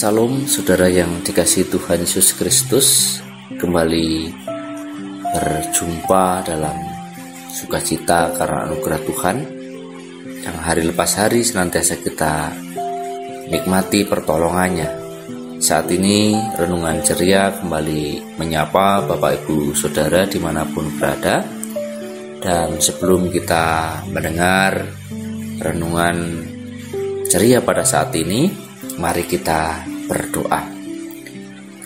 Salam saudara yang dikasihi Tuhan Yesus Kristus. Kembali berjumpa dalam sukacita karena anugerah Tuhan yang hari lepas hari senantiasa kita nikmati pertolongannya. Saat ini renungan ceria kembali menyapa Bapak Ibu Saudara dimanapun berada. Dan sebelum kita mendengar renungan ceria pada saat ini, mari kita berdoa.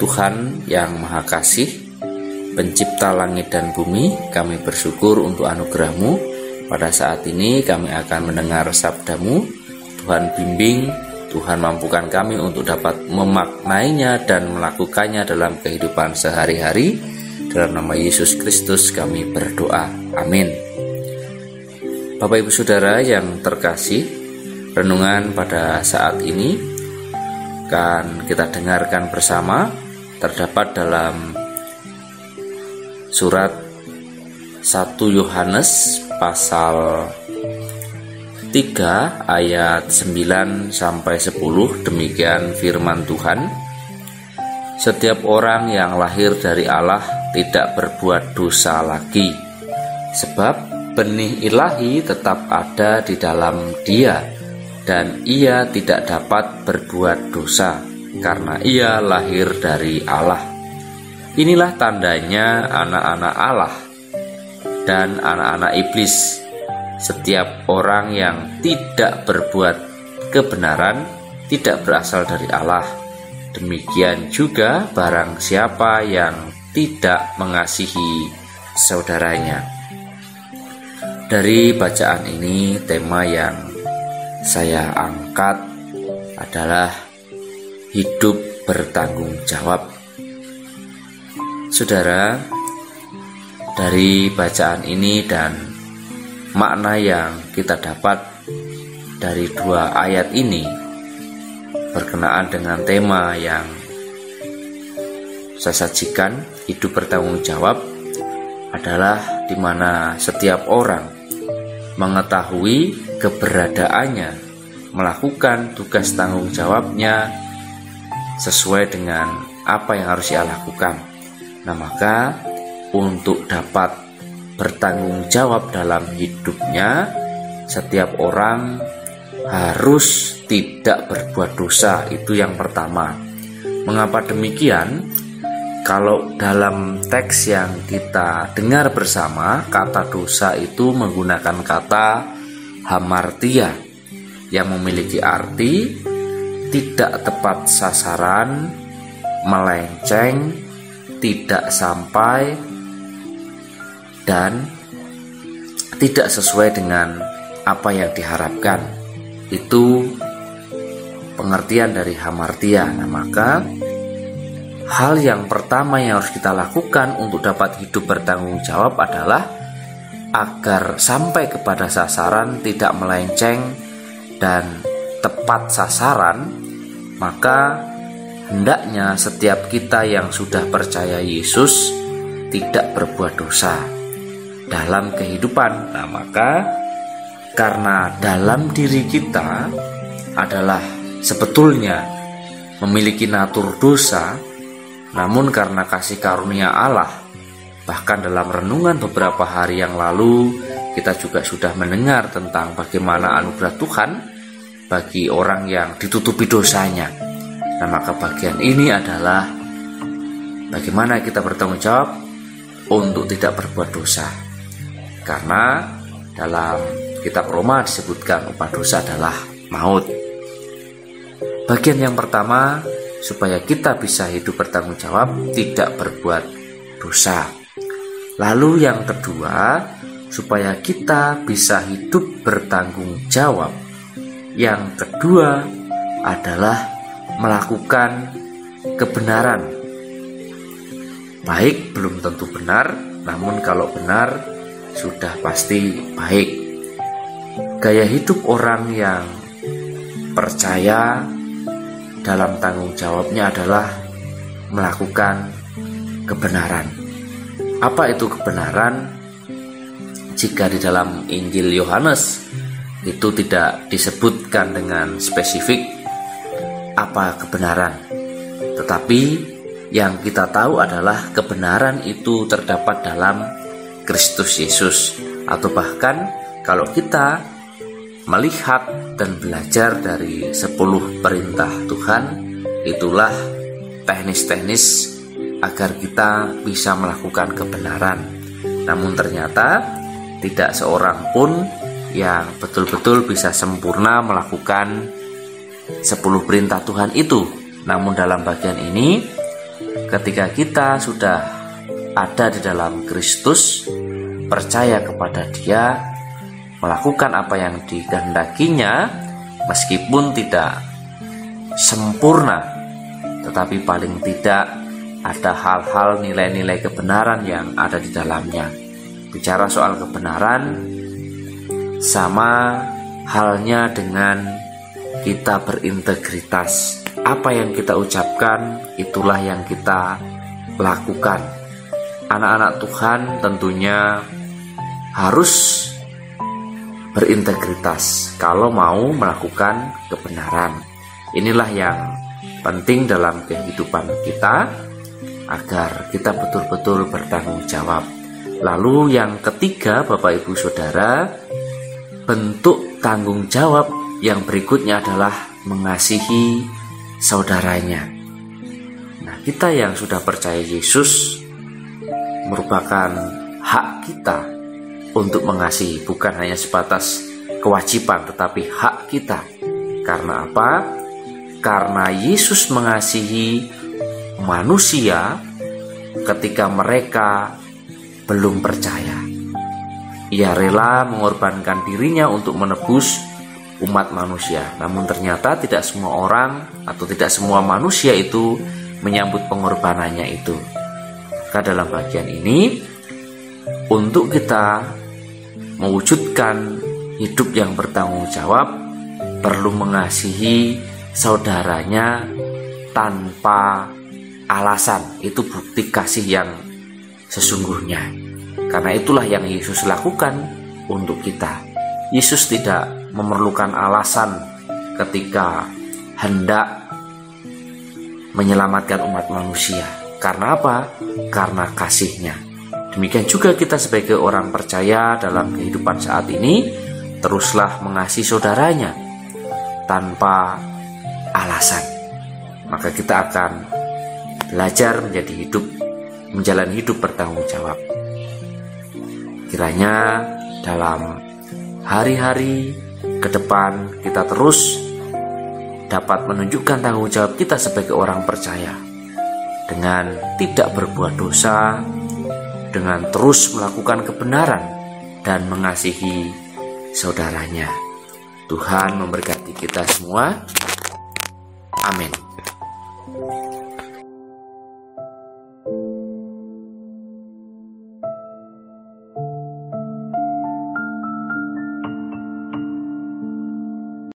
Tuhan yang Maha Kasih, Pencipta langit dan bumi, kami bersyukur untuk anugerah-Mu. Pada saat ini kami akan mendengar sabda-Mu. Tuhan bimbing, Tuhan mampukan kami untuk dapat memaknainya dan melakukannya dalam kehidupan sehari-hari. Dalam nama Yesus Kristus kami berdoa. Amin. Bapak Ibu Saudara yang terkasih, renungan pada saat ini akan kita dengarkan bersama terdapat dalam surat 1 Yohanes pasal 3 ayat 9 sampai 10. Demikian firman Tuhan. Setiap orang yang lahir dari Allah tidak berbuat dosa lagi, sebab benih ilahi tetap ada di dalam dia, dan ia tidak dapat berbuat dosa karena ia lahir dari Allah. Inilah tandanya anak-anak Allah dan anak-anak iblis. Setiap orang yang tidak berbuat kebenaran tidak berasal dari Allah. Demikian juga barang siapa yang tidak mengasihi saudaranya. Dari bacaan ini, tema yang saya angkat adalah hidup bertanggung jawab. Saudara, dari bacaan ini dan makna yang kita dapat dari dua ayat ini berkenaan dengan tema yang saya sajikan, hidup bertanggung jawab, adalah di mana setiap orang mengetahui keberadaannya, melakukan tugas tanggung jawabnya sesuai dengan apa yang harus ia lakukan. Nah, maka untuk dapat bertanggung jawab dalam hidupnya, setiap orang harus tidak berbuat dosa. Itu yang pertama. Mengapa demikian? Kalau dalam teks yang kita dengar bersama, kata dosa itu menggunakan kata hamartia yang memiliki arti tidak tepat sasaran, melenceng, tidak sampai, dan tidak sesuai dengan apa yang diharapkan. Itu pengertian dari hamartia. Nah, maka hal yang pertama yang harus kita lakukan untuk dapat hidup bertanggung jawab adalah agar sampai kepada sasaran, tidak melenceng dan tepat sasaran, maka hendaknya setiap kita yang sudah percaya Yesus tidak berbuat dosa dalam kehidupan. Nah, maka karena dalam diri kita adalah sebetulnya memiliki natur dosa, namun karena kasih karunia Allah, bahkan dalam renungan beberapa hari yang lalu, kita juga sudah mendengar tentang bagaimana anugerah Tuhan bagi orang yang ditutupi dosanya. Nah, maka bagian ini adalah bagaimana kita bertanggung jawab untuk tidak berbuat dosa. Karena dalam kitab Roma disebutkan upah dosa adalah maut. Bagian yang pertama, supaya kita bisa hidup bertanggung jawab, tidak berbuat dosa. Lalu yang kedua, supaya kita bisa hidup bertanggung jawab, yang kedua adalah melakukan kebenaran. Baik belum tentu benar, namun kalau benar sudah pasti baik. Gaya hidup orang yang percaya dalam tanggung jawabnya adalah melakukan kebenaran. Apa itu kebenaran? Jika di dalam Injil Yohanes itu tidak disebutkan dengan spesifik apa kebenaran, Tetapi yang kita tahu adalah kebenaran itu terdapat dalam Kristus Yesus. Atau bahkan kalau kita melihat dan belajar dari 10 perintah Tuhan, itulah teknis-teknis agar kita bisa melakukan kebenaran. Namun ternyata tidak seorang pun yang betul-betul bisa sempurna melakukan 10 perintah Tuhan itu. Namun dalam bagian ini, ketika kita sudah ada di dalam Kristus, percaya kepada Dia, melakukan apa yang dikehendakinya, meskipun tidak sempurna, tetapi paling tidak ada hal-hal nilai-nilai kebenaran yang ada di dalamnya. Bicara soal kebenaran, sama halnya dengan kita berintegritas. Apa yang kita ucapkan, itulah yang kita lakukan. Anak-anak Tuhan tentunya harus berintegritas kalau mau melakukan kebenaran. Inilah yang penting dalam kehidupan kita, agar kita betul-betul bertanggung jawab. Lalu yang ketiga, Bapak Ibu Saudara, bentuk tanggung jawab yang berikutnya adalah mengasihi saudaranya. Nah, kita yang sudah percaya Yesus, merupakan hak kita untuk mengasihi, bukan hanya sebatas kewajiban, tetapi hak kita. Karena apa? Karena Yesus mengasihi manusia ketika mereka belum percaya. Ia rela mengorbankan dirinya untuk menebus umat manusia. Namun ternyata tidak semua orang atau tidak semua manusia itu menyambut pengorbanannya itu. Maka dalam bagian ini, untuk kita mewujudkan hidup yang bertanggung jawab, perlu mengasihi saudaranya tanpa alasan. Itu bukti kasih yang sesungguhnya. Karena itulah yang Yesus lakukan untuk kita. Yesus tidak memerlukan alasan ketika hendak menyelamatkan umat manusia. Karena apa? Karena kasih-Nya. Demikian juga kita sebagai orang percaya dalam kehidupan saat ini, teruslah mengasihi saudaranya tanpa alasan. Maka kita akan belajar menjalani hidup bertanggung jawab. Kiranya dalam hari-hari ke depan kita terus dapat menunjukkan tanggung jawab kita sebagai orang percaya dengan tidak berbuat dosa, dengan terus melakukan kebenaran dan mengasihi saudaranya. Tuhan memberkati kita semua. Amin.